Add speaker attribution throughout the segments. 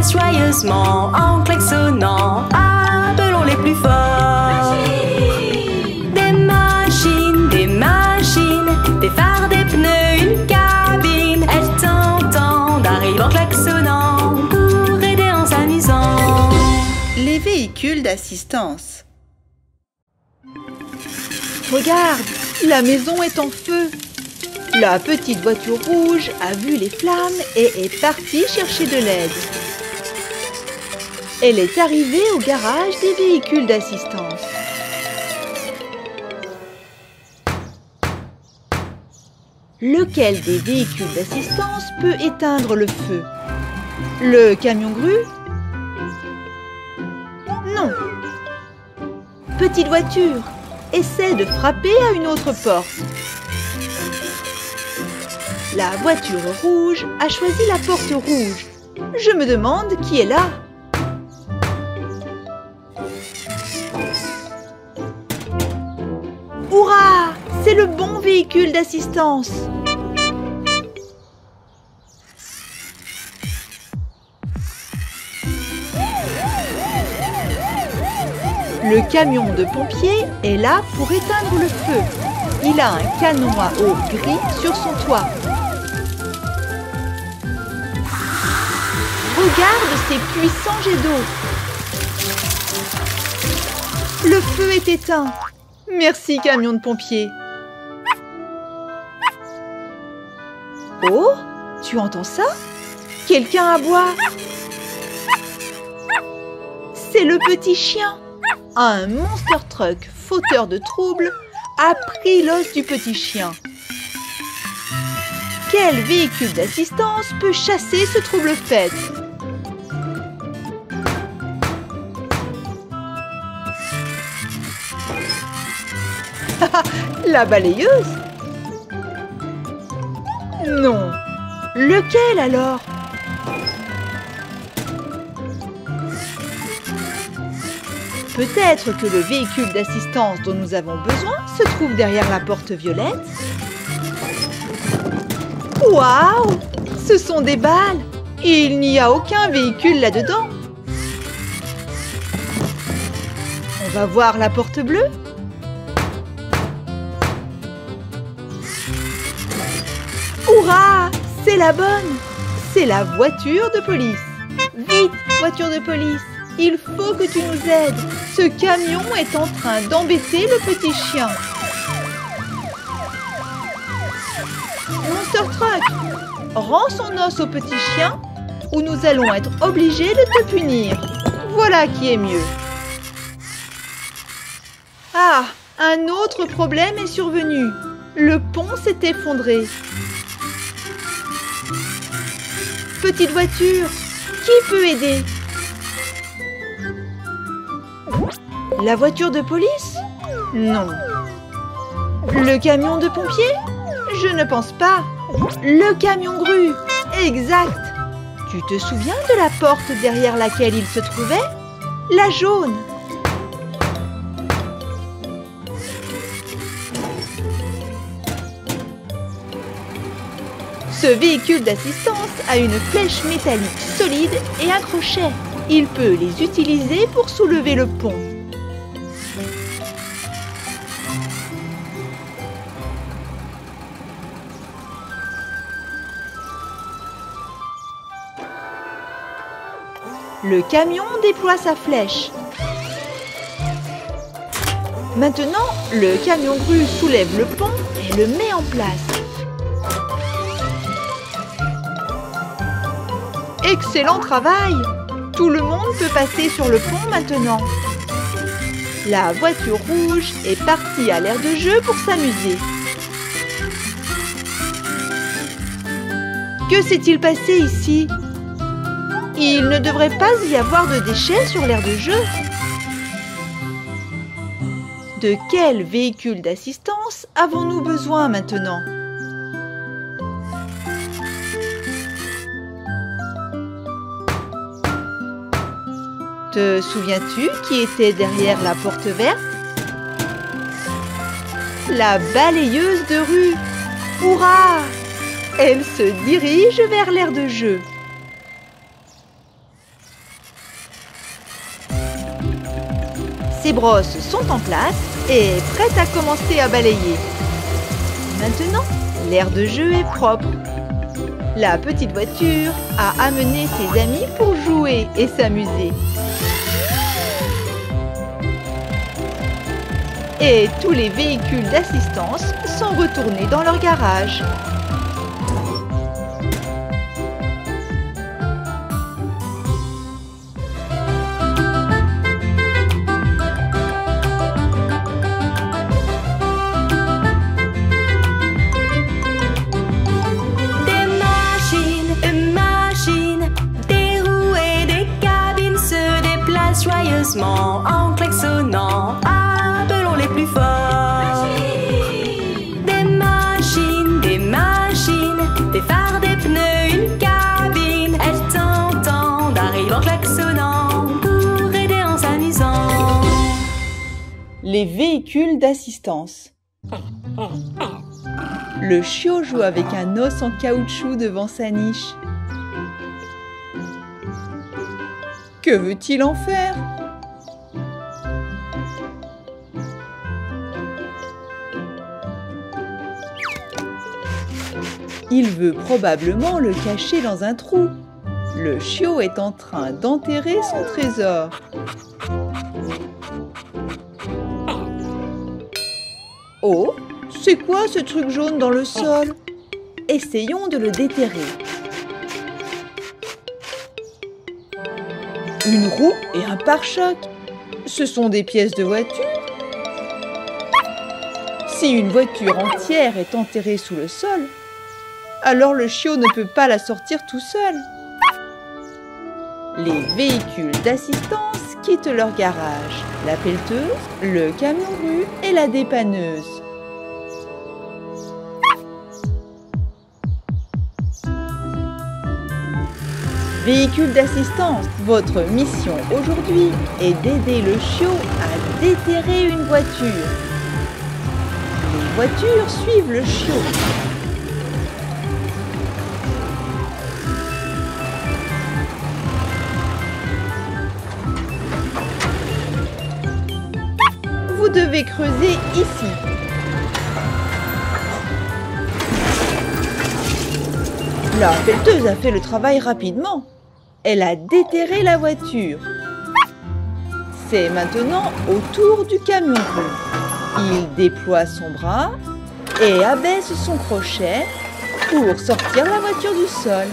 Speaker 1: passe joyeusement en klaxonnant. Appelons les plus forts. Des machines, des phares, des pneus, une cabine. Elles t'entendent, arrivent en klaxonnant pour aider en s'amusant.
Speaker 2: Les véhicules d'assistance. Regarde, la maison est en feu. La petite voiture rouge a vu les flammes et est partie chercher de l'aide. Elle est arrivée au garage des véhicules d'assistance. Lequel des véhicules d'assistance peut éteindre le feu? Le camion-grue? Non. Petite voiture, essaie de frapper à une autre porte. La voiture rouge a choisi la porte rouge. Je me demande qui est là. Hurrah! C'est le bon véhicule d'assistance. Le camion de pompiers est là pour éteindre le feu. Il a un canon à eau gris sur son toit. Regarde ces puissants jets d'eau. Le feu est éteint. Merci, camion de pompiers. Oh, tu entends ça? Quelqu'un aboie. C'est le petit chien. Un monster truck fauteur de troubles a pris l'os du petit chien. Quel véhicule d'assistance peut chasser ce trouble-fête? La balayeuse? Non. Lequel alors? Peut-être que le véhicule d'assistance dont nous avons besoin se trouve derrière la porte violette. Waouh! Ce sont des balles! Et il n'y a aucun véhicule là-dedans. On va voir la porte bleue. Hurrah! C'est la bonne! C'est la voiture de police. Vite, voiture de police! Il faut que tu nous aides. Ce camion est en train d'embêter le petit chien. Monster Truck, rends son os au petit chien ou nous allons être obligés de te punir. Voilà qui est mieux. Ah, un autre problème est survenu. Le pont s'est effondré. Petite voiture, qui peut aider? La voiture de police? Non. Le camion de pompiers? Je ne pense pas. Le camion grue? Exact. Tu te souviens de la porte derrière laquelle il se trouvait? La jaune. Ce véhicule d'assistance a une flèche métallique solide et un crochet. Il peut les utiliser pour soulever le pont. Le camion déploie sa flèche. Maintenant, le camion grue soulève le pont et le met en place. Excellent travail! Tout le monde peut passer sur le pont maintenant. La voiture rouge est partie à l'aire de jeu pour s'amuser. Que s'est-il passé ici? Il ne devrait pas y avoir de déchets sur l'aire de jeu. De quel véhicule d'assistance avons-nous besoin maintenant? Te souviens-tu qui était derrière la porte verte? La balayeuse de rue. Hurrah! Elle se dirige vers l'aire de jeu. Ses brosses sont en place et prêtes à commencer à balayer. Maintenant, l'aire de jeu est propre. La petite voiture a amené ses amis pour jouer et s'amuser. Et tous les véhicules d'assistance sont retournés dans leur garage.
Speaker 1: Joyeusement en klaxonnant, appelons les plus forts. Des machines, des phares, des pneus, une cabine. Elles t'entendent, arrivent en klaxonnant pour aider en s'amusant.
Speaker 2: Les véhicules d'assistance. Le chiot joue avec un os en caoutchouc devant sa niche. Que veut-il en faire? Il veut probablement le cacher dans un trou. Le chiot est en train d'enterrer son trésor. Oh, c'est quoi ce truc jaune dans le sol? Essayons de le déterrer. Une roue et un pare-choc. Ce sont des pièces de voiture. Si une voiture entière est enterrée sous le sol, alors le chiot ne peut pas la sortir tout seul. Les véhicules d'assistance quittent leur garage. La pelleteuse, le camion-grue et la dépanneuse. Véhicule d'assistance, votre mission aujourd'hui est d'aider le chiot à déterrer une voiture. Les voitures suivent le chiot. Vous devez creuser ici. La pelleteuse a fait le travail rapidement. Elle a déterré la voiture. C'est maintenant au tour du camion-grue. Il déploie son bras et abaisse son crochet pour sortir la voiture du sol.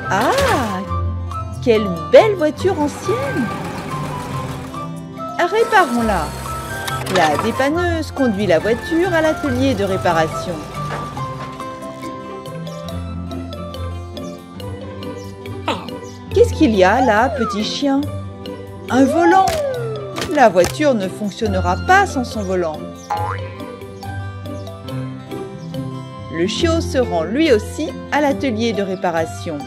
Speaker 2: Ah! Quelle belle voiture ancienne! Réparons-la. La dépanneuse conduit la voiture à l'atelier de réparation. Qu'est-ce qu'il y a là, petit chien? Un volant! La voiture ne fonctionnera pas sans son volant. Le chiot se rend lui aussi à l'atelier de réparation.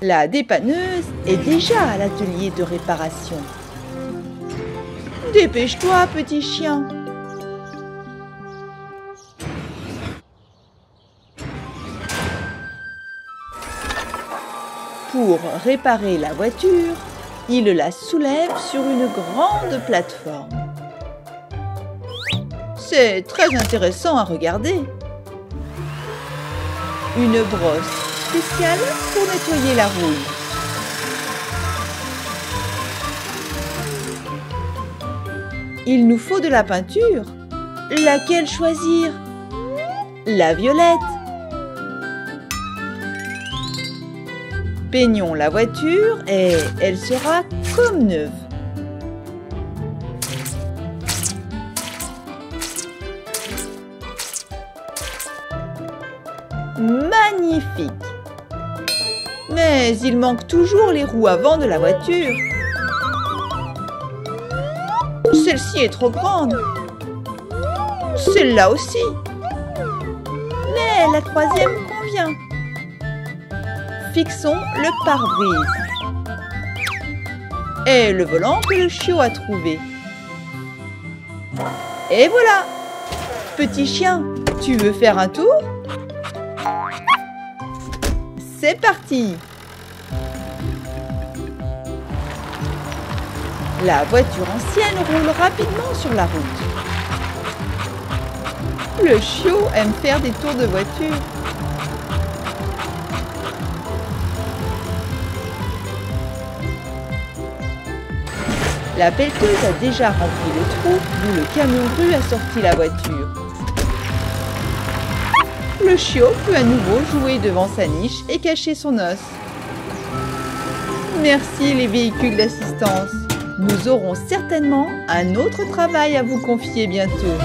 Speaker 2: La dépanneuse est déjà à l'atelier de réparation. Dépêche-toi, petit chien! Pour réparer la voiture, il la soulève sur une grande plateforme. C'est très intéressant à regarder. Une brosse spéciale pour nettoyer la rouille. Il nous faut de la peinture. Laquelle choisir? La violette. Peignons la voiture et elle sera comme neuve. Magnifique! Mais il manque toujours les roues avant de la voiture. Celle-ci est trop grande. Celle-là aussi. Mais la troisième convient. Fixons le pare-brise. Et le volant que le chiot a trouvé. Et voilà! Petit chien, tu veux faire un tour? C'est parti! La voiture ancienne roule rapidement sur la route. Le chiot aime faire des tours de voiture. La pelleteuse a déjà rempli le trou d'où le camion grue a sorti la voiture. Le chiot peut à nouveau jouer devant sa niche et cacher son os. Merci les véhicules d'assistance. Nous aurons certainement un autre travail à vous confier bientôt.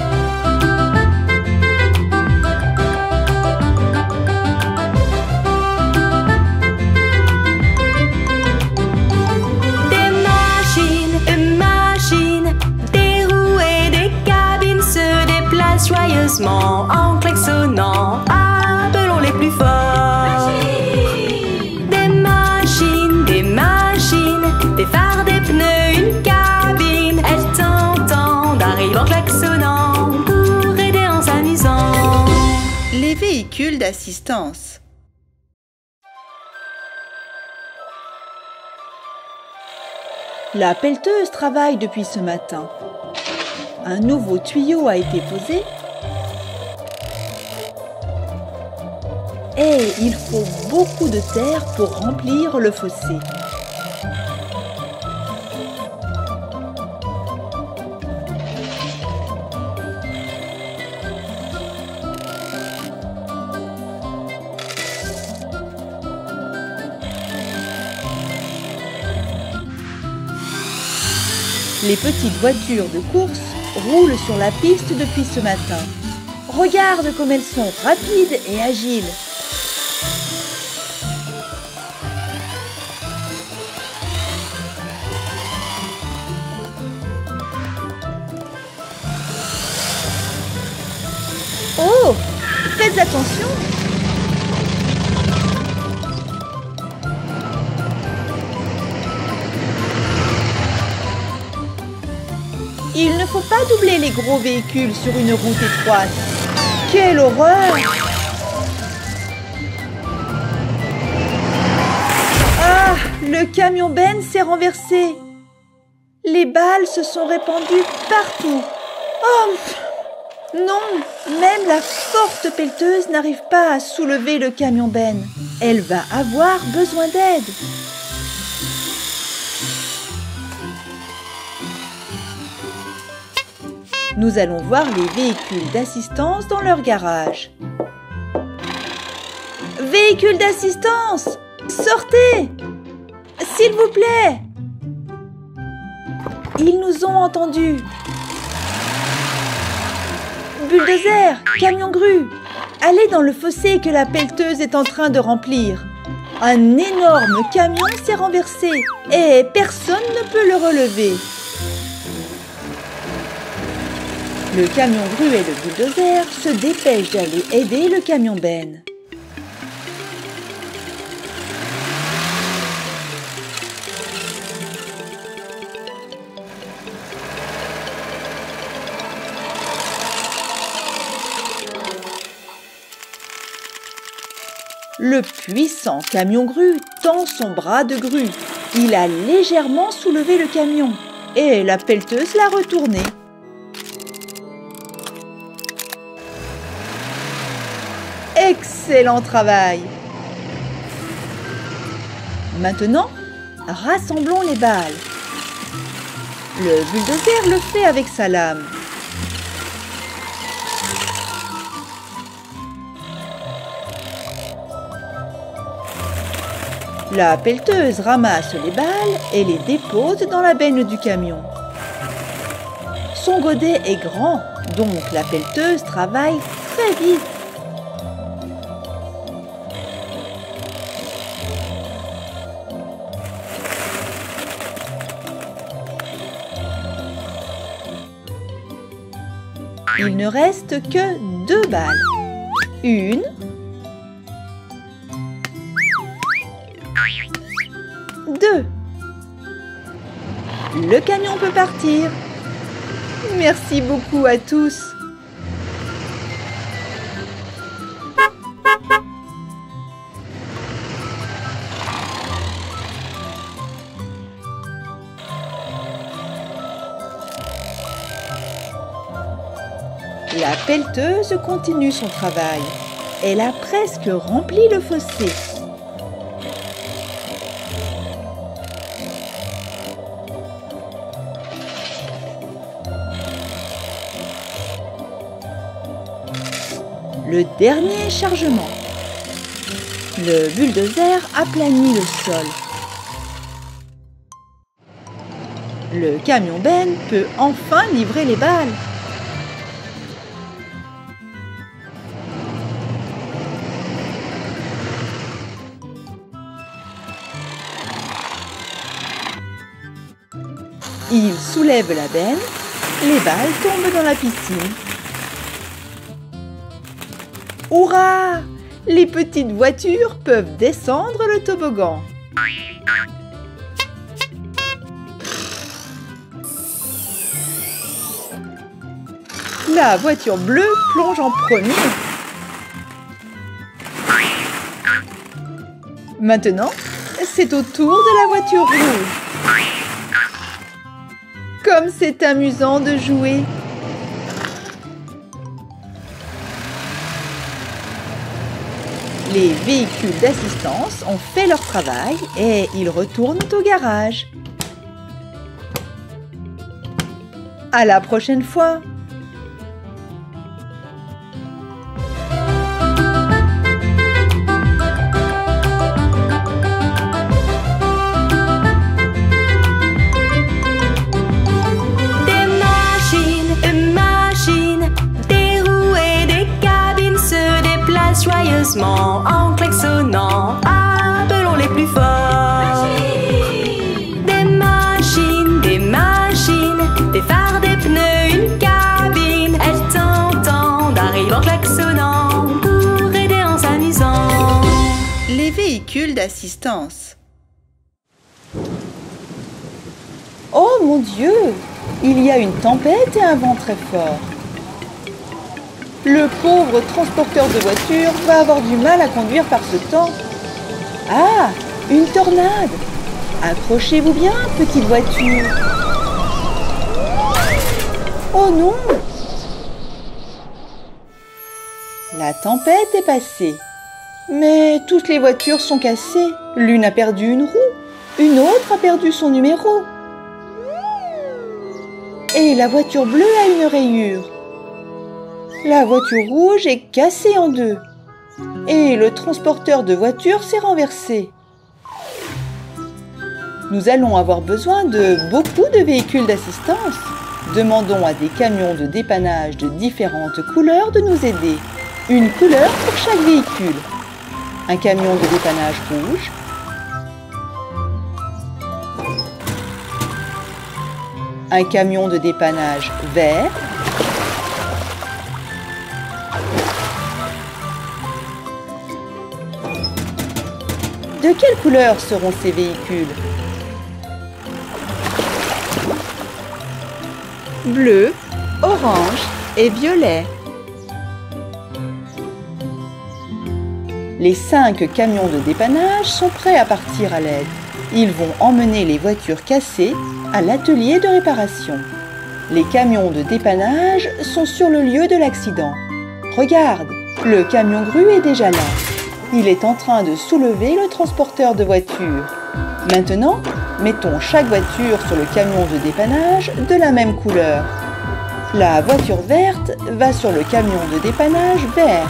Speaker 1: Joyeusement en klaxonnant, appelons les plus forts. Des machines, des phares, des pneus, une cabine. Elles t'entendent, arrivent en klaxonnant pour aider en s'amusant.
Speaker 2: Les véhicules d'assistance. La pelleteuse travaille depuis ce matin. Un nouveau tuyau a été posé et il faut beaucoup de terre pour remplir le fossé. Les petites voitures de course roulent sur la piste depuis ce matin. Regarde comme elles sont rapides et agiles. Oh, faites attention! Il ne faut pas doubler les gros véhicules sur une route étroite. Quelle horreur! Ah, le camion Ben s'est renversé. Les balles se sont répandues partout. Oh, non, même la forte pelleteuse n'arrive pas à soulever le camion Ben. Elle va avoir besoin d'aide. Nous allons voir les véhicules d'assistance dans leur garage. Véhicules d'assistance! Sortez! S'il vous plaît! Ils nous ont entendus. Bulldozer, camion grue, allez dans le fossé que la pelleteuse est en train de remplir. Un énorme camion s'est renversé et personne ne peut le relever. Le camion grue et le bulldozer se dépêchent d'aller aider le camion Ben. Le puissant camion grue tend son bras de grue. Il a légèrement soulevé le camion et la pelleteuse l'a retourné. Excellent travail! Maintenant, rassemblons les balles. Le bulldozer le fait avec sa lame. La pelleteuse ramasse les balles et les dépose dans la benne du camion. Son godet est grand, donc la pelleteuse travaille très vite. Il ne reste que 2 balles. 1. 2. Le camion peut partir. Merci beaucoup à tous. La pelleteuse continue son travail. Elle a presque rempli le fossé. Le dernier chargement. Le bulldozer aplanit le sol. Le camion Ben peut enfin livrer les balles. Il soulève la benne, les balles tombent dans la piscine. Hurrah! Les petites voitures peuvent descendre le toboggan. La voiture bleue plonge en premier. Maintenant, c'est au tour de la voiture rouge. Comme c'est amusant de jouer! Les véhicules d'assistance ont fait leur travail et ils retournent au garage. À la prochaine fois!
Speaker 1: Joyeusement en klaxonnant, appelons les plus forts. Des machines, des phares, des pneus, une cabine. Elles t'entendent, arrivent en klaxonnant pour aider en s'amusant.
Speaker 2: Les véhicules d'assistance. Oh mon Dieu! Il y a une tempête et un vent très fort. Le pauvre transporteur de voitures va avoir du mal à conduire par ce temps. Ah, une tornade! Accrochez-vous bien, petite voiture. Oh non! La tempête est passée. Mais toutes les voitures sont cassées. L'une a perdu une roue, une autre a perdu son numéro. Et la voiture bleue a une rayure. La voiture rouge est cassée en deux. Et le transporteur de voitures s'est renversé. Nous allons avoir besoin de beaucoup de véhicules d'assistance. Demandons à des camions de dépannage de différentes couleurs de nous aider. Une couleur pour chaque véhicule. Un camion de dépannage rouge. Un camion de dépannage vert. De quelle couleur seront ces véhicules? Bleu, orange et violet. Les 5 camions de dépannage sont prêts à partir à l'aide. Ils vont emmener les voitures cassées à l'atelier de réparation. Les camions de dépannage sont sur le lieu de l'accident. Regarde, le camion grue est déjà là. Il est en train de soulever le transporteur de voitures. Maintenant, mettons chaque voiture sur le camion de dépannage de la même couleur. La voiture verte va sur le camion de dépannage vert.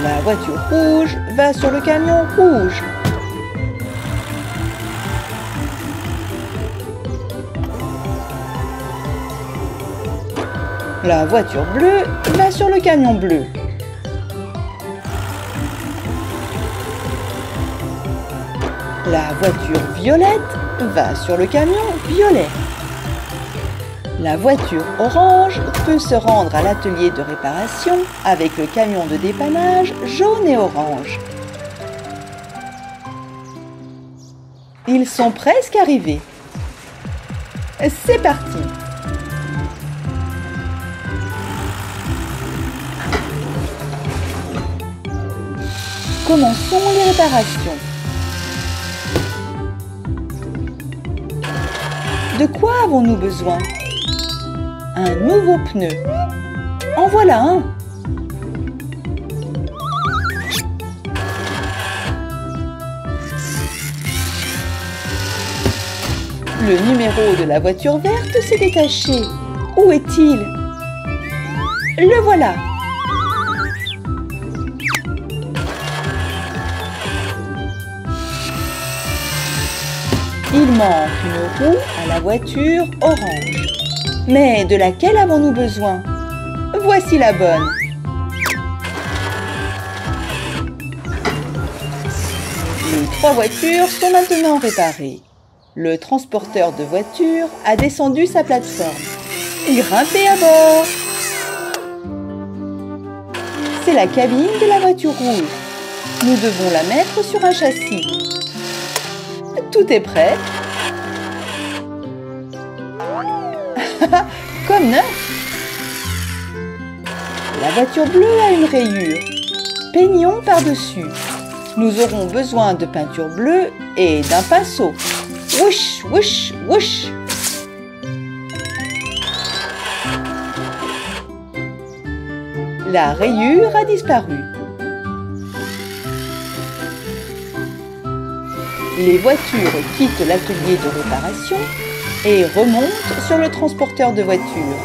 Speaker 2: La voiture rouge va sur le camion rouge. La voiture bleue va sur le camion bleu. La voiture violette va sur le camion violet. La voiture orange peut se rendre à l'atelier de réparation avec le camion de dépannage jaune et orange. Ils sont presque arrivés. C'est parti! Commençons les réparations. De quoi avons-nous besoin? Un nouveau pneu,
Speaker 3: En voilà un. Le numéro de la voiture verte s'est détaché. Où est-il? Le voilà. Il manque une roue à la voiture orange. Mais de laquelle avons-nous besoin? Voici la bonne. Les 3 voitures sont maintenant réparées. Le transporteur de voitures a descendu sa plateforme. Grimpez à bord! C'est la cabine de la voiture rouge. Nous devons la mettre sur un châssis. Tout est prêt. Comme neuf. La voiture bleue a une rayure. Peignons par-dessus. Nous aurons besoin de peinture bleue et d'un pinceau. Wouch, wouch, wouch. La rayure a disparu. Les voitures quittent l'atelier de réparation et remontent sur le transporteur de voitures.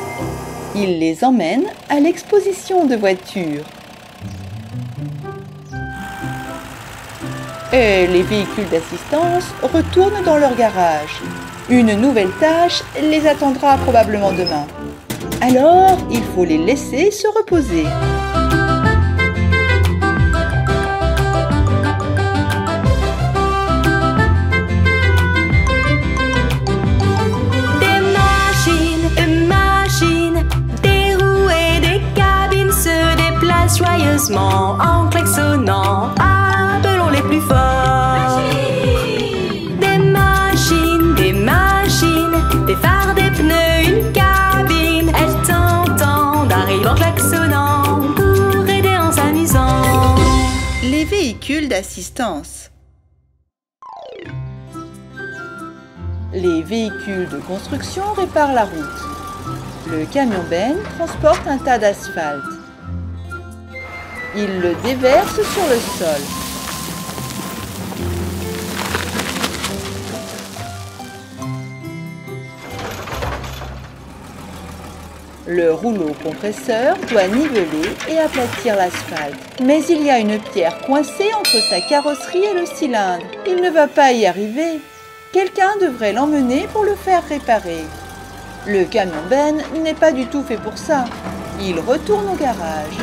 Speaker 3: Il les emmène à l'exposition de voitures. Et les véhicules d'assistance retournent dans leur garage. Une nouvelle tâche les attendra probablement demain. Alors, il faut les laisser se reposer.
Speaker 1: Joyeusement en klaxonnant, appelons les plus forts. Des machines, des phares, des pneus, une cabine. Elles t'entendent, arrivent en klaxonnant pour aider en s'amusant.
Speaker 3: Les véhicules d'assistance. Les véhicules de construction réparent la route. Le camion Ben transporte un tas d'asphalte. Il le déverse sur le sol. Le rouleau compresseur doit niveler et aplatir l'asphalte. Mais il y a une pierre coincée entre sa carrosserie et le cylindre. Il ne va pas y arriver. Quelqu'un devrait l'emmener pour le faire réparer. Le camion Ben n'est pas du tout fait pour ça. Il retourne au garage.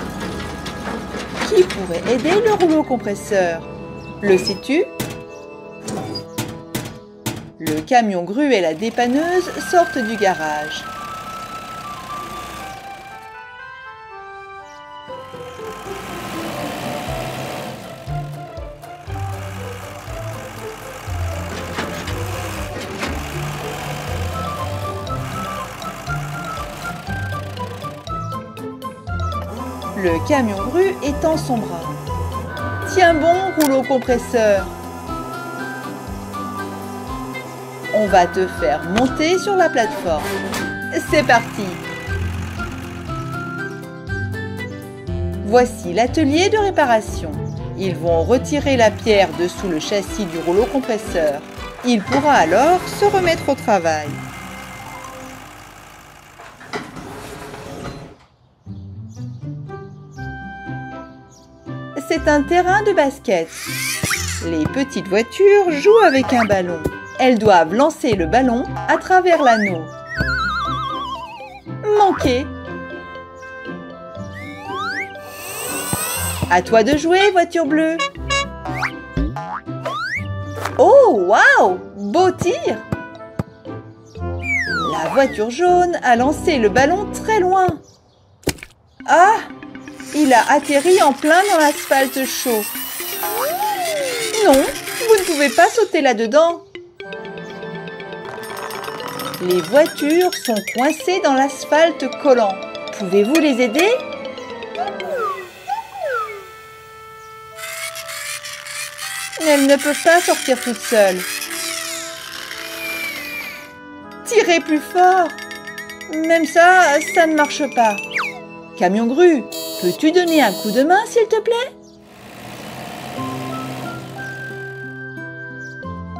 Speaker 3: Qui pourrait aider le rouleau compresseur? Le sais-tu? Le camion grue et la dépanneuse sortent du garage. Le camion grue étend son bras. Tiens bon, rouleau compresseur. On va te faire monter sur la plateforme. C'est parti. Voici l'atelier de réparation. Ils vont retirer la pierre dessous le châssis du rouleau compresseur. Il pourra alors se remettre au travail. C'est un terrain de basket. Les petites voitures jouent avec un ballon. Elles doivent lancer le ballon à travers l'anneau. Manqué. À toi de jouer, voiture bleue. Oh, waouh! Beau tir! La voiture jaune a lancé le ballon très loin. Ah! Il a atterri en plein dans l'asphalte chaud. Non, vous ne pouvez pas sauter là-dedans. Les voitures sont coincées dans l'asphalte collant. Pouvez-vous les aider? Elles ne peuvent pas sortir toutes seules. Tirez plus fort. Même ça, ça ne marche pas. Camion grue, peux-tu donner un coup de main, s'il te plaît?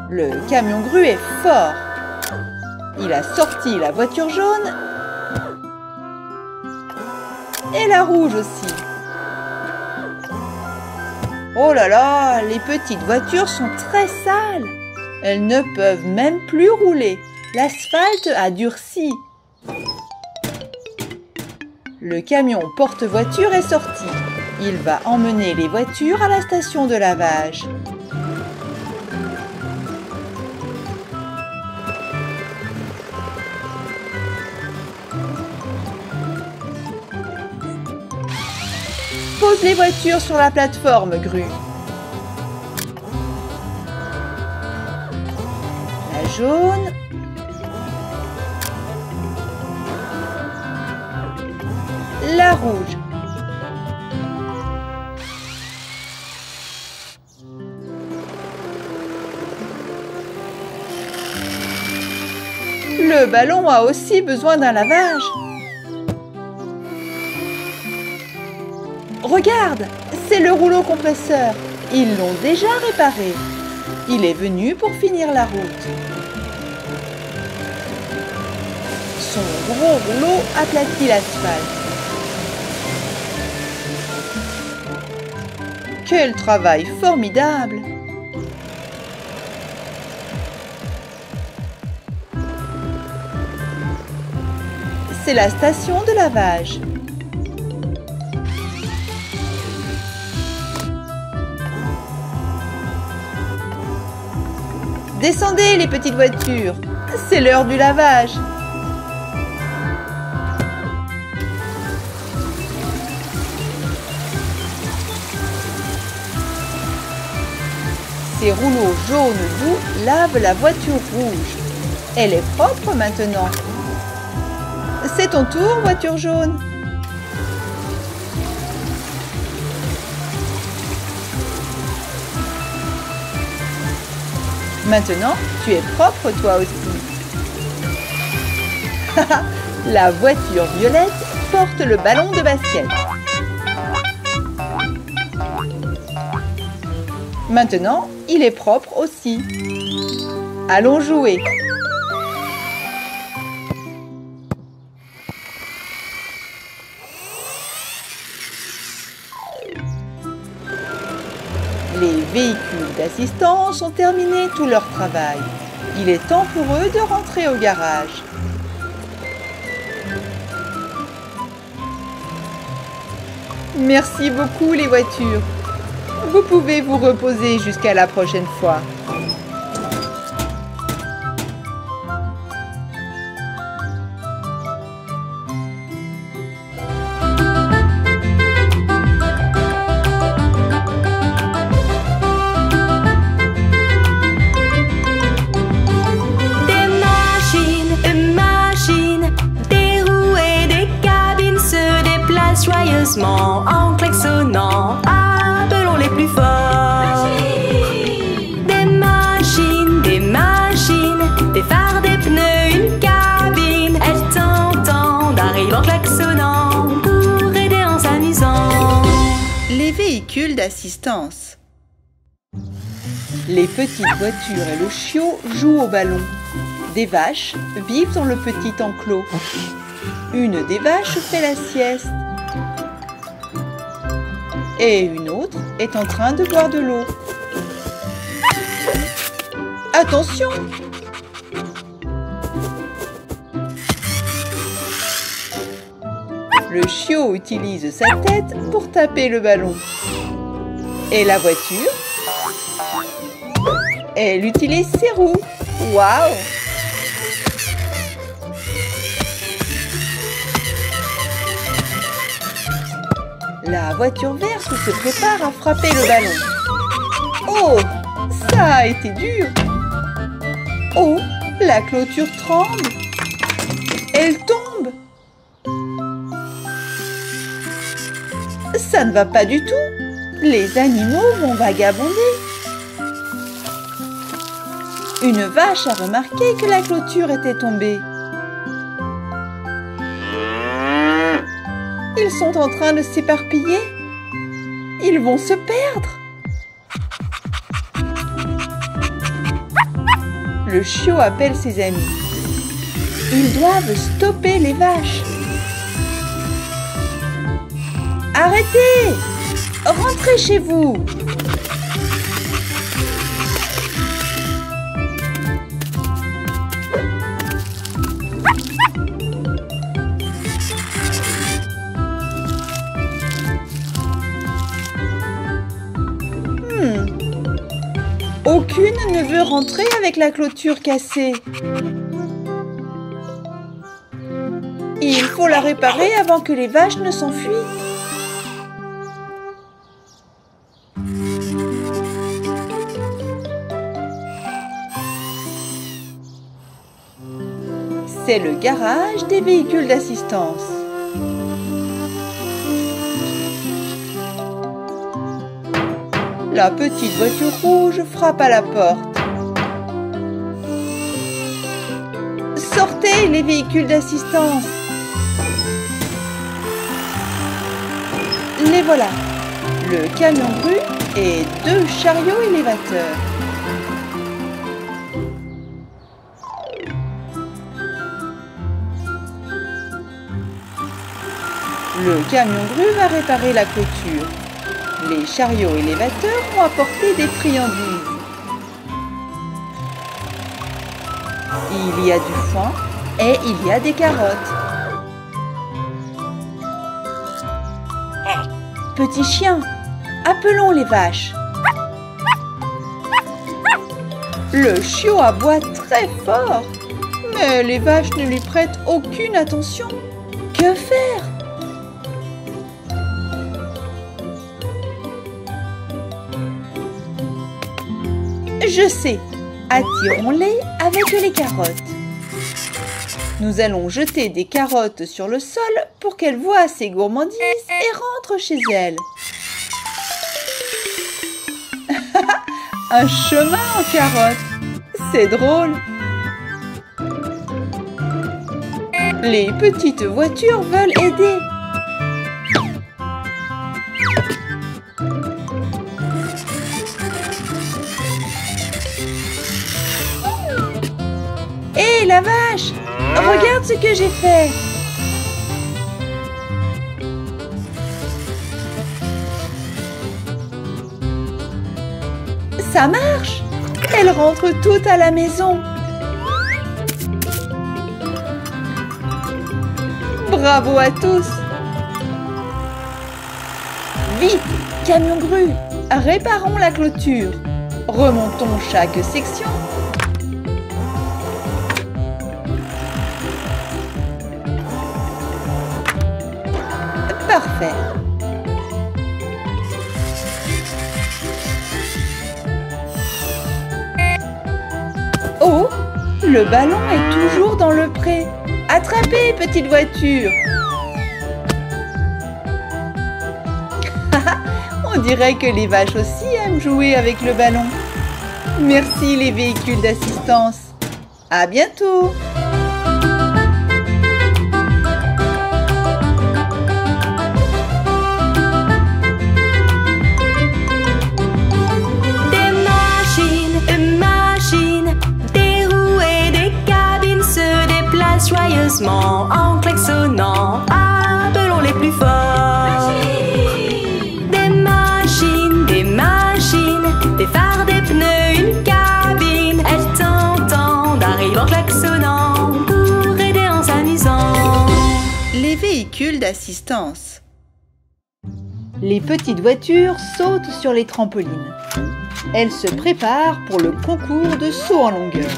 Speaker 3: Le camion grue est fort. Il a sorti la voiture jaune et la rouge aussi. Oh là là, les petites voitures sont très sales. Elles ne peuvent même plus rouler. L'asphalte a durci. Le camion porte-voiture est sorti. Il va emmener les voitures à la station de lavage. Pose les voitures sur la plateforme, Grue. La jaune. La rouge. Le ballon a aussi besoin d'un lavage. Regarde, c'est le rouleau compresseur. Ils l'ont déjà réparé. Il est venu pour finir la route. Son gros rouleau aplatit l'asphalte. Quel travail formidable! C'est la station de lavage. Descendez les petites voitures, c'est l'heure du lavage. Ces rouleaux jaunes doux lavent la voiture rouge. Elle est propre maintenant. C'est ton tour, voiture jaune. Maintenant, tu es propre toi aussi. La voiture violette porte le ballon de basket. Maintenant, il est propre aussi. Allons jouer. Les véhicules d'assistance ont terminé tout leur travail. Il est temps pour eux de rentrer au garage. Merci beaucoup les voitures. Vous pouvez vous reposer jusqu'à la prochaine fois.
Speaker 1: Joyeusement en klaxonnant, appelons les plus forts. Des machines, des phares, des pneus, une cabine. Elles t'entendent, arrivent en klaxonnant pour aider en s'amusant.
Speaker 3: Les véhicules d'assistance. Les petites voitures et le chiot jouent au ballon. Des vaches vivent dans le petit enclos. Une des vaches fait la sieste. Et une autre est en train de boire de l'eau. Attention! Le chiot utilise sa tête pour taper le ballon. Et la voiture? Elle utilise ses roues. Waouh! La voiture verte se prépare à frapper le ballon. Oh, ça a été dur. Oh, la clôture tremble. Elle tombe. Ça ne va pas du tout. Les animaux vont vagabonder. Une vache a remarqué que la clôture était tombée. Il Ils sont en train de s'éparpiller. Ils vont se perdre. Le chiot appelle ses amis. Ils doivent stopper les vaches. Arrêtez! Rentrez chez vous! Aucune ne veut rentrer avec la clôture cassée. Il faut la réparer avant que les vaches ne s'enfuient. C'est le garage des véhicules d'assistance. La petite voiture rouge frappe à la porte. Sortez les véhicules d'assistance. Les voilà. Le camion grue et 2 chariots élévateurs. Le camion grue va réparer la clôture. Les chariots élévateurs ont apporté des friandises. Il y a du foin et il y a des carottes. Petit chien, appelons les vaches. Le chiot aboie très fort, mais les vaches ne lui prêtent aucune attention. Que faire ? Je sais, attirons-les avec les carottes. Nous allons jeter des carottes sur le sol pour qu'elles voient ces gourmandises et rentrent chez elles. Un chemin en carottes, c'est drôle. Les petites voitures veulent aider. Hé, la vache! Regarde ce que j'ai fait! Ça marche! Elles rentrent toutes à la maison! Bravo à tous! Vite, camion grue! Réparons la clôture! Remontons chaque section! Parfait. Oh, le ballon est toujours dans le pré. Attrapez, petite voiture. On dirait que les vaches aussi aiment jouer avec le ballon. Merci les véhicules d'assistance. À bientôt.
Speaker 1: Joyeusement en klaxonnant, appelons les plus forts. Des machines, des phares, des pneus, une cabine. Elles t'entendent, arrivent en klaxonnant pour aider en s'amusant.
Speaker 3: Les véhicules d'assistance. Les petites voitures sautent sur les trampolines. Elles se préparent pour le concours de saut en longueur.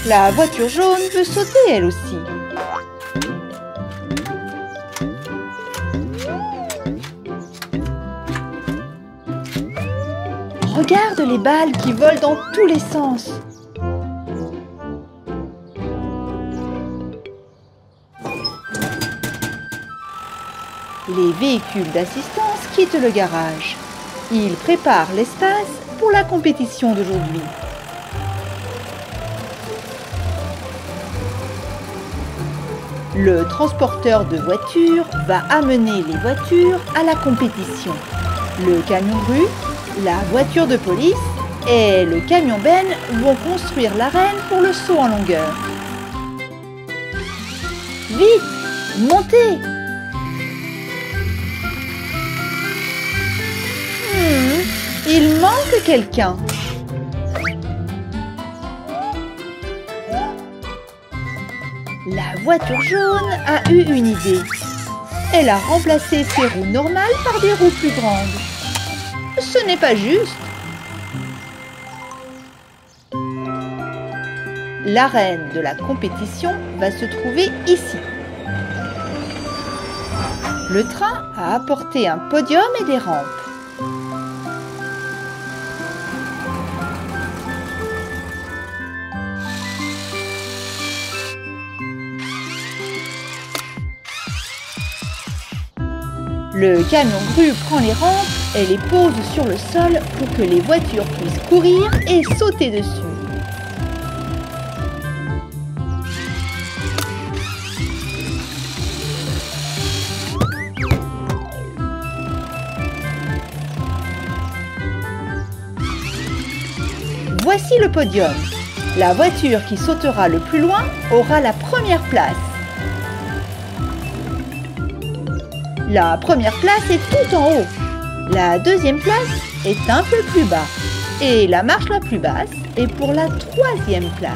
Speaker 3: La voiture jaune veut sauter elle aussi. Regarde les balles qui volent dans tous les sens. Les véhicules d'assistance quittent le garage. Ils préparent l'espace pour la compétition d'aujourd'hui. Le transporteur de voitures va amener les voitures à la compétition. Le camion grue, la voiture de police et le camion benne vont construire l'arène pour le saut en longueur. Vite, montez! Il manque quelqu'un. La voiture jaune a eu une idée. Elle a remplacé ses roues normales par des roues plus grandes. Ce n'est pas juste. L'arène de la compétition va se trouver ici. Le train a apporté un podium et des rampes. Le camion grue prend les rampes et les pose sur le sol pour que les voitures puissent courir et sauter dessus. Voici le podium. La voiture qui sautera le plus loin aura la première place. La première place est tout en haut. La deuxième place est un peu plus bas. Et la marche la plus basse est pour la troisième place.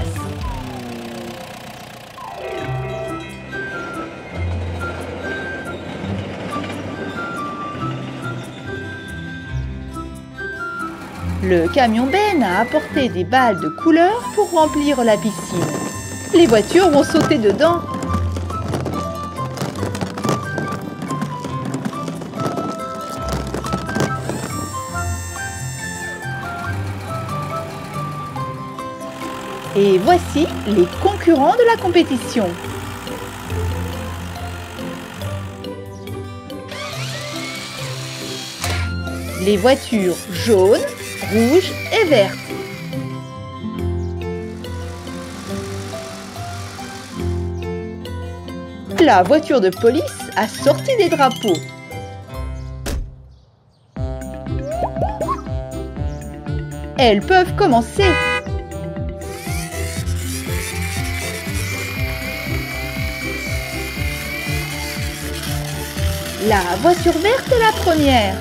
Speaker 3: Le camion benne a apporté des balles de couleur pour remplir la piscine. Les voitures vont sauter dedans. Et voici les concurrents de la compétition. Les voitures jaunes, rouges et vertes. La voiture de police a sorti des drapeaux. Elles peuvent commencer. La voiture verte est la première.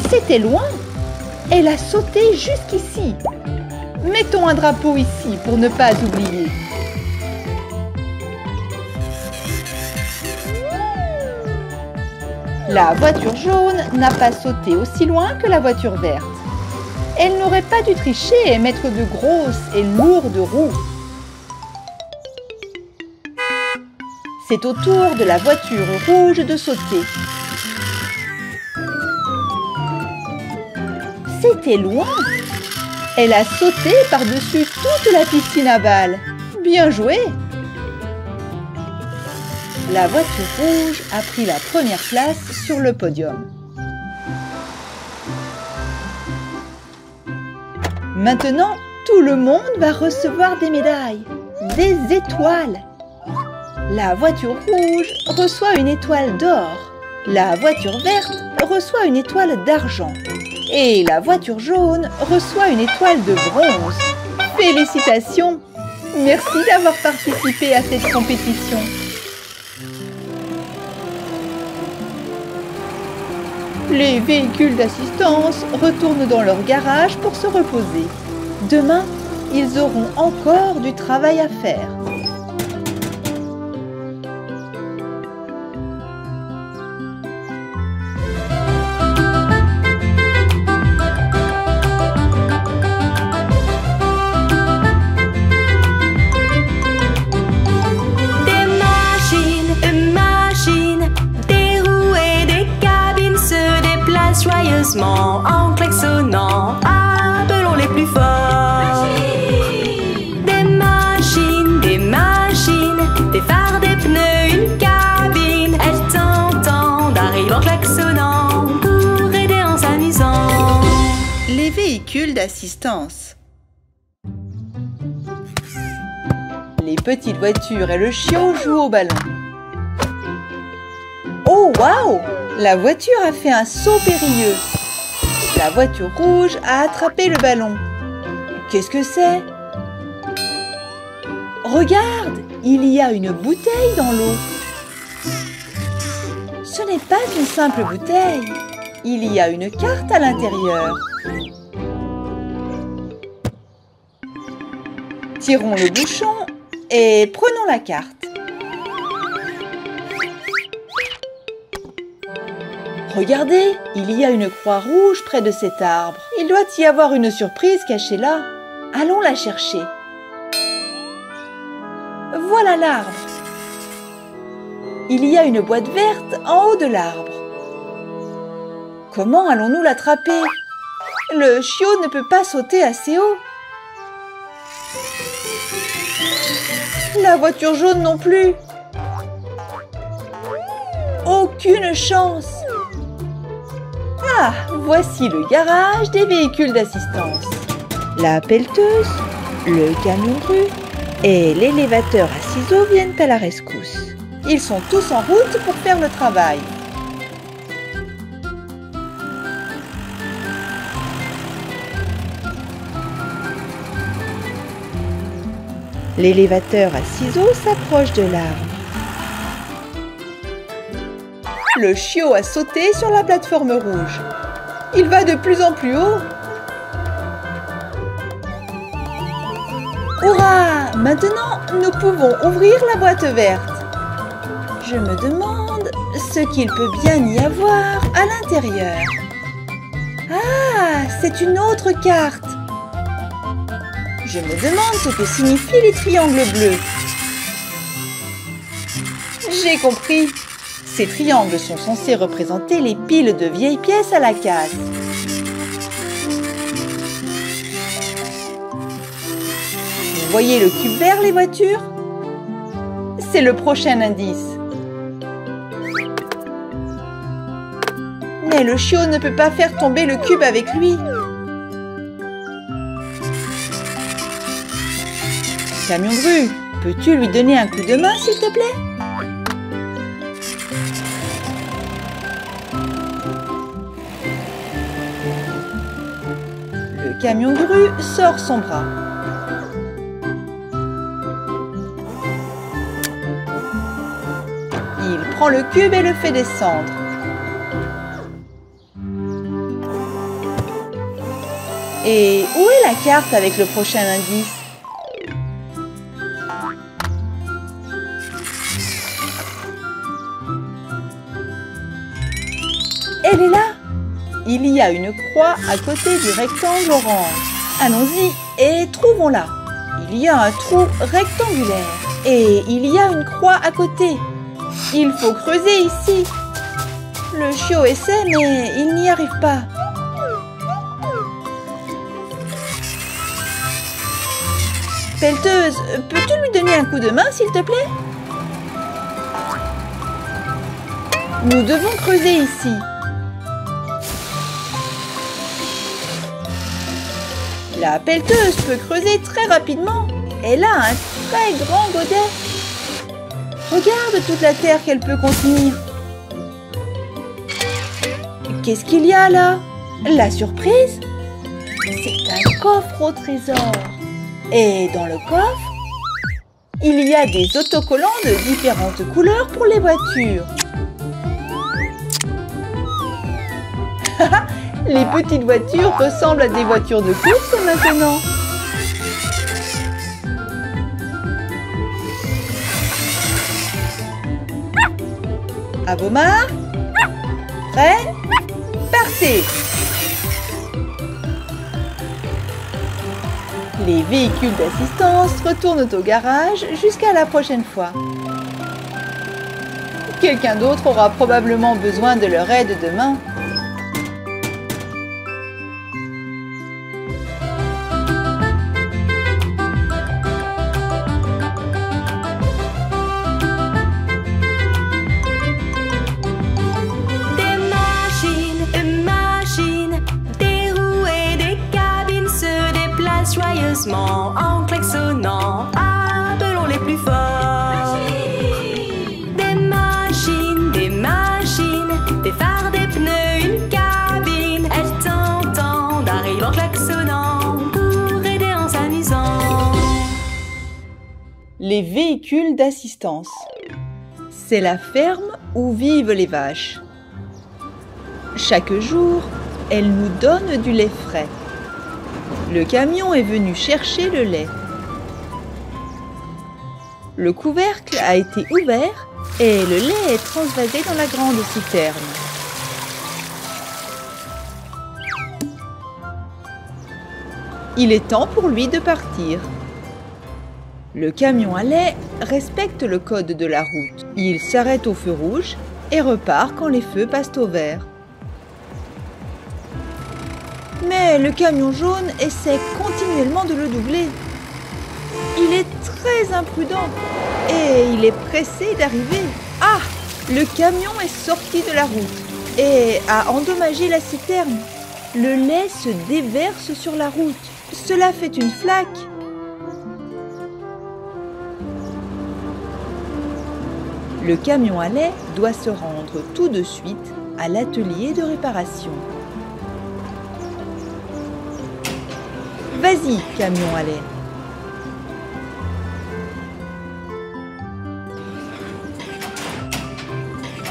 Speaker 3: C'était loin. Elle a sauté jusqu'ici. Mettons un drapeau ici pour ne pas oublier. La voiture jaune n'a pas sauté aussi loin que la voiture verte. Elle n'aurait pas dû tricher et mettre de grosses et lourdes roues. C'est au tour de la voiture rouge de sauter. C'était loin. Elle a sauté par-dessus toute la piscine à balles. Bien joué! La voiture rouge a pris la première place sur le podium. Maintenant, tout le monde va recevoir des médailles, des étoiles. La voiture rouge reçoit une étoile d'or. La voiture verte reçoit une étoile d'argent. Et la voiture jaune reçoit une étoile de bronze. Félicitations! Merci d'avoir participé à cette compétition. Les véhicules d'assistance retournent dans leur garage pour se reposer. Demain, ils auront encore du travail à faire.
Speaker 1: Joyeusement en klaxonnant, appelons les plus forts. Des machines, des phares, des pneus, une cabine. Elles t'entendent, arrivent en klaxonnant pour aider en s'amusant.
Speaker 2: Les
Speaker 3: d'assistance. Les petites voitures et le chiot jouent au ballon. Oh, waouh! La voiture a fait un saut périlleux. La voiture rouge a attrapé le ballon. Qu'est-ce que c'est? Regarde, il y a une bouteille dans l'eau. Ce n'est pas une simple bouteille. Il y a une carte à l'intérieur. Tirons le bouchon et prenons la carte. Regardez, il y a une croix rouge près de cet arbre. Il doit y avoir une surprise cachée là. Allons la chercher. Voilà l'arbre. Il y a une boîte verte en haut de l'arbre. Comment allons-nous l'attraper? Le chiot ne peut pas sauter assez haut. La voiture jaune non plus. Aucune chance. Ah, voici le garage des véhicules d'assistance. La pelleteuse, le camion grue et l'élévateur à ciseaux viennent à la rescousse. Ils sont tous en route pour faire le travail. L'élévateur à ciseaux s'approche de l'arbre. Le chiot a sauté sur la plateforme rouge. Il va de plus en plus haut. Hurrah! Maintenant, nous pouvons ouvrir la boîte verte. Je me demande ce qu'il peut bien y avoir à l'intérieur. Ah, c'est une autre carte. Je me demande ce que signifient les triangles bleus. J'ai compris. Ces triangles sont censés représenter les piles de vieilles pièces à la casse. Vous voyez le cube vert, les voitures? C'est le prochain indice. Mais le chiot ne peut pas faire tomber le cube avec lui. Camion grue, peux-tu lui donner un coup de main, s'il te plaît? Le camion grue sort son bras. Il prend le cube et le fait descendre. Et où est la carte avec le prochain indice? Elle est là! Il y a une croix à côté du rectangle orange. Allons-y et trouvons-la. Il y a un trou rectangulaire et il y a une croix à côté. Il faut creuser ici. Le chiot essaie mais il n'y arrive pas. Pelleteuse, peux-tu lui donner un coup de main, s'il te plaît? Nous devons creuser ici. La pelleteuse peut creuser très rapidement. Elle a un très grand godet. Regarde toute la terre qu'elle peut contenir. Qu'est-ce qu'il y a là? La surprise? C'est un coffre au trésor. Et dans le coffre, il y a des autocollants de différentes couleurs pour les voitures. Les petites voitures ressemblent à des voitures de course maintenant. À vos marques, prêts, partez! Les véhicules d'assistance retournent au garage jusqu'à la prochaine fois. Quelqu'un d'autre aura probablement besoin de leur aide demain.
Speaker 1: Des machines, des roues et des cabines en klaxonnant, appelons les plus forts. Des machines, des phares, des pneus, une cabine. Elles t'entendent, arrivent en klaxonnant pour aider en s'amusant.
Speaker 3: Les véhicules d'assistance. C'est la ferme où vivent les vaches. Chaque jour, elles nous donnent du lait frais. Le camion est venu chercher le lait. Le couvercle a été ouvert et le lait est transvasé dans la grande citerne. Il est temps pour lui de partir. Le camion à lait respecte le code de la route. Il s'arrête au feu rouge et repart quand les feux passent au vert. Mais le camion jaune essaie continuellement de le doubler. Il est très imprudent et il est pressé d'arriver. Ah! Le camion est sorti de la route et a endommagé la citerne. Le lait se déverse sur la route. Cela fait une flaque. Le camion à lait doit se rendre tout de suite à l'atelier de réparation. Vas-y, camion à lait.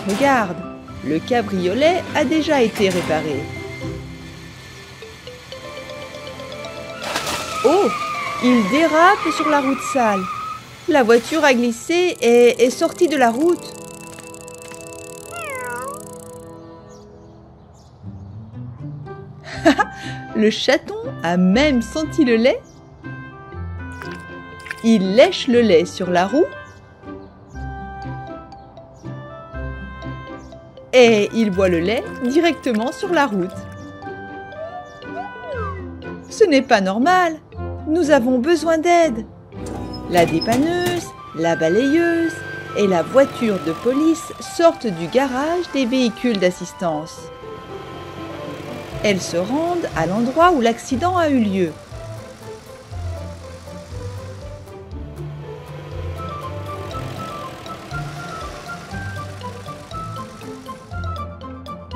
Speaker 3: Regarde, le cabriolet a déjà été réparé. Oh, il dérape sur la route sale. La voiture a glissé et est sortie de la route. Le chaton a même senti le lait. Il lèche le lait sur la roue. Et il boit le lait directement sur la route. Ce n'est pas normal. Nous avons besoin d'aide. La dépanneuse, la balayeuse et la voiture de police sortent du garage des véhicules d'assistance. Elles se rendent à l'endroit où l'accident a eu lieu.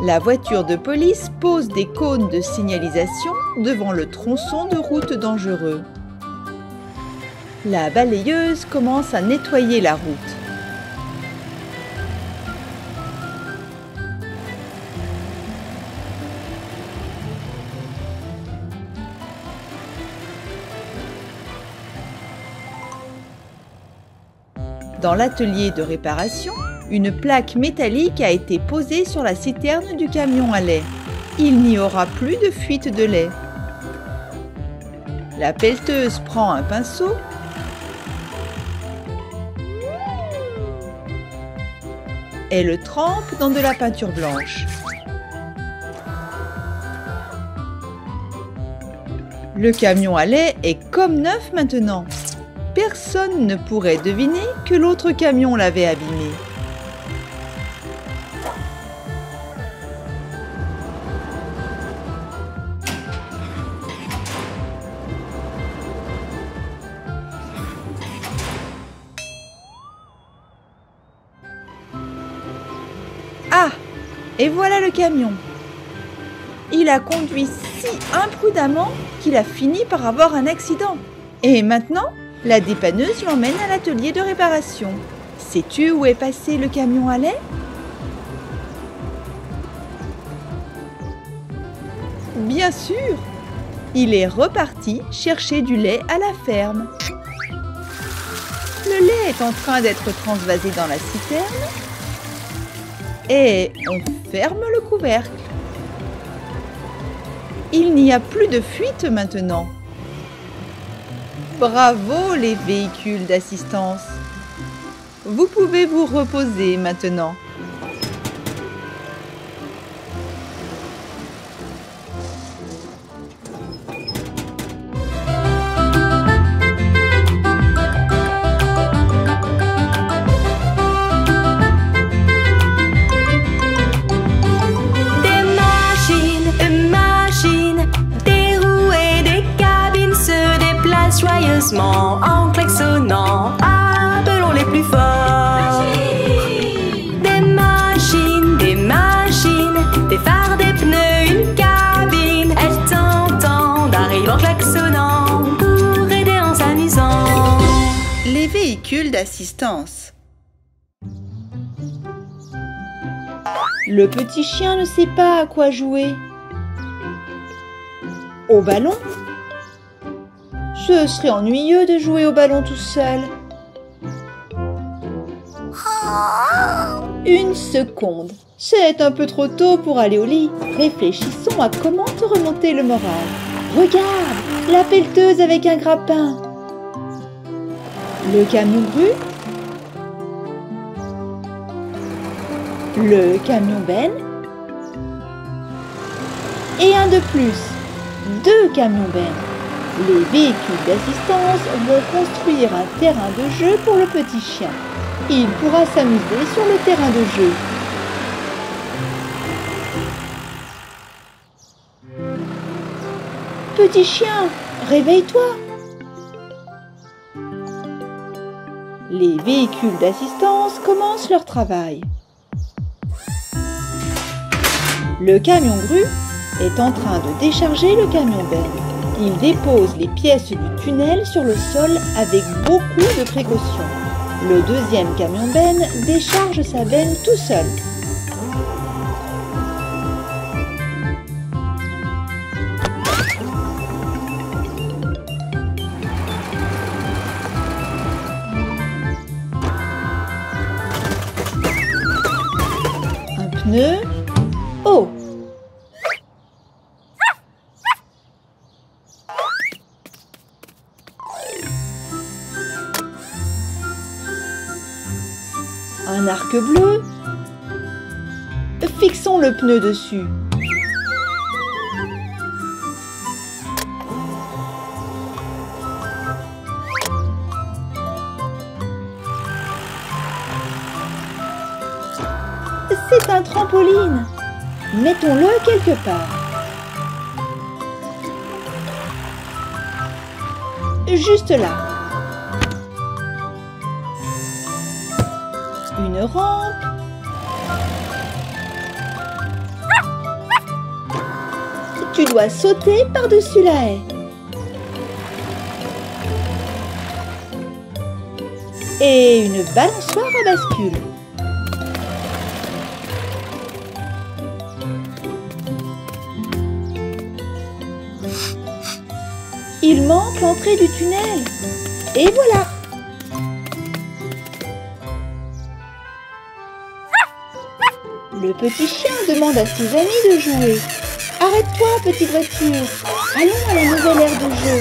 Speaker 3: La voiture de police pose des cônes de signalisation devant le tronçon de route dangereux. La balayeuse commence à nettoyer la route. Dans l'atelier de réparation, une plaque métallique a été posée sur la citerne du camion à lait. Il n'y aura plus de fuite de lait. La pelleteuse prend un pinceau et le trempe dans de la peinture blanche. Le camion à lait est comme neuf maintenant. Personne ne pourrait deviner que l'autre camion l'avait abîmé. Ah! Et voilà le camion. Il a conduit si imprudemment qu'il a fini par avoir un accident. Et maintenant, la dépanneuse l'emmène à l'atelier de réparation. Sais-tu où est passé le camion à lait? Bien sûr! Il est reparti chercher du lait à la ferme. Le lait est en train d'être transvasé dans la citerne. Et on ferme le couvercle. Il n'y a plus de fuite maintenant. Bravo les véhicules d'assistance. Vous pouvez vous reposer maintenant.
Speaker 1: doucement en klaxonnant. Appelons les plus forts. Des machines, des phares, des pneus, une cabine. Elles t'entendent, arrivent en klaxonnant pour aider en s'amusant.
Speaker 3: Les véhicules d'assistance. Le petit chien ne sait pas à quoi jouer. Au ballon? Ce serait ennuyeux de jouer au ballon tout seul. Une seconde. C'est un peu trop tôt pour aller au lit. Réfléchissons à comment te remonter le moral. Regarde, la pelleteuse avec un grappin. Le camion grue. Le camion benne. Et un de plus. 2 camions bennes. Les véhicules d'assistance vont construire un terrain de jeu pour le petit chien. Il pourra s'amuser sur le terrain de jeu. Petit chien, réveille-toi! Les véhicules d'assistance commencent leur travail. Le camion grue est en train de décharger le camion benne. Il dépose les pièces du tunnel sur le sol avec beaucoup de précautions. Le deuxième camion benne décharge sa benne tout seul. Un pneu. Oh! Un arc bleu. Fixons le pneu dessus. C'est un trampoline. Mettons-le quelque part. Juste là. Une rampe. Tu dois sauter par-dessus la haie. Et une balançoire à bascule. Il manque l'entrée du tunnel. Et voilà. Le petit chien demande à ses amis de jouer. Arrête-toi, petite voiture. Allons à la nouvelle aire de jeu.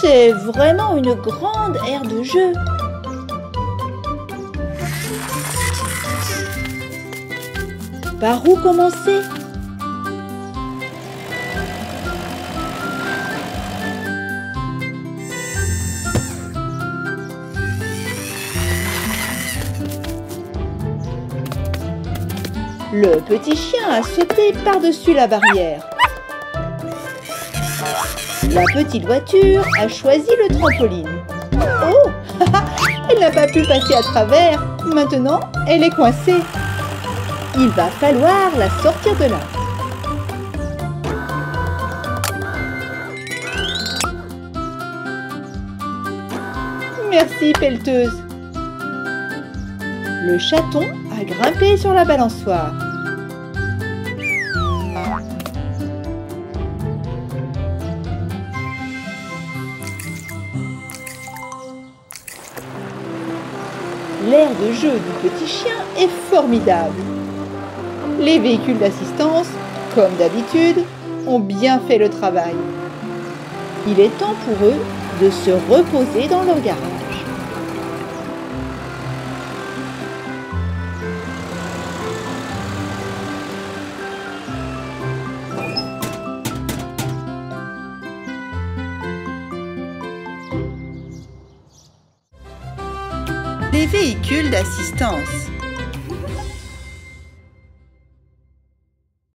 Speaker 3: C'est vraiment une grande aire de jeu. Par où commencer ? Le petit chien a sauté par-dessus la barrière. La petite voiture a choisi le trampoline. Oh, elle n'a pas pu passer à travers. Maintenant, elle est coincée. Il va falloir la sortir de là. Merci, pelleteuse. Le chaton a grimpé sur la balançoire. L'aire de jeu du petit chien est formidable. Les véhicules d'assistance, comme d'habitude, ont bien fait le travail. Il est temps pour eux de se reposer dans leur garage. Les véhicules d'assistance.